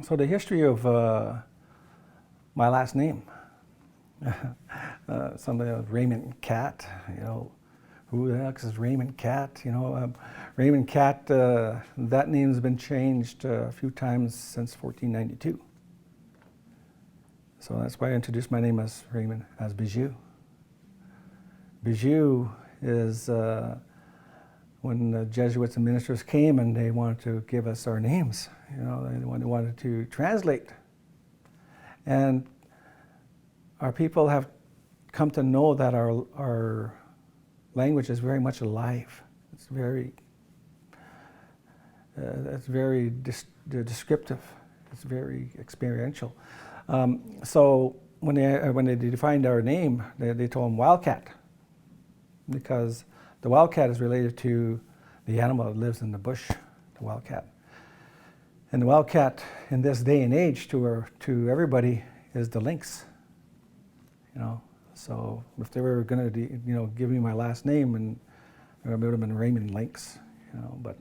So the history of my last name, somebody else, Raymond Catt, who the heck is Raymond Catt? Raymond Catt, that name's been changed a few times since 1492. So that's why I introduced my name as Raymond, as Bijou. Bijou is when the Jesuits and ministers came and they wanted to give us our names. They wanted to translate. And our people have come to know that our language is very much alive. It's very descriptive. It's very experiential. So when they defined our name, they told them Wildcat, because the wildcat is related to the animal that lives in the bush, the wildcat. And the wildcat in this day and age to everybody is the lynx. So if they were going to give me my last name, and it would have been Raymond Lynx. But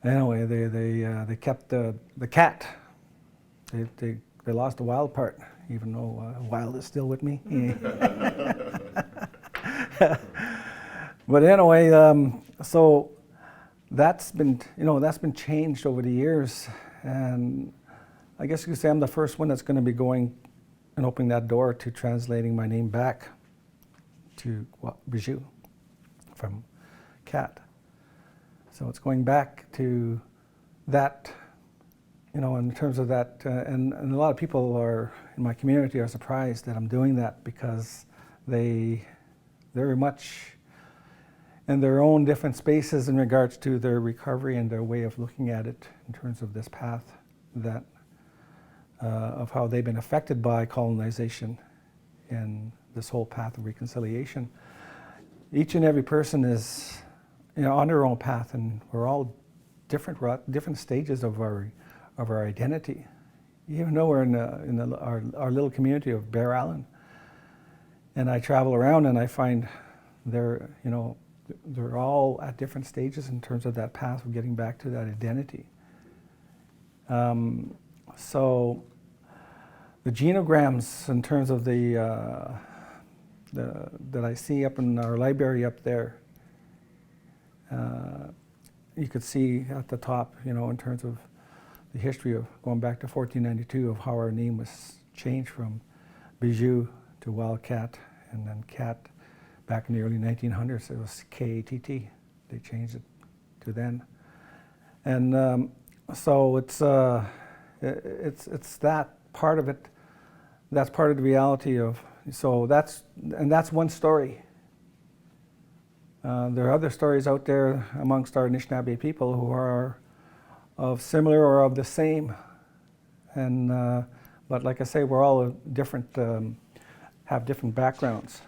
anyway, they kept the cat. They lost the wild part, even though wild is still with me. But anyway, so that's been changed over the years, and I guess you could say I'm the first one that's going to be going and opening that door to translating my name back to Bijou from Catt. So it's going back to that, in terms of that, and a lot of people in my community are surprised that I'm doing that, because they're very much in their own different spaces in regards to their recovery and their way of looking at it in terms of this path of how they've been affected by colonization and this whole path of reconciliation. Each and every person is on their own path, and we're all different stages of our identity. Even though we're in our little community of Bear Island, and I travel around and I find they're all at different stages in terms of that path of getting back to that identity. So the genograms, in terms of that I see up in our library up there, you could see at the top, in terms of the history of going back to 1492 of how our name was changed from Bijou to Wildcat, and then Cat back in the early 1900s, it was K-A-T-T. They changed it to then. And so it's that part of it. That's part of the reality of. So that's one story. There are other stories out there amongst our Anishinaabe people who are of similar or of the same. And but like I say, we're all different, have different backgrounds.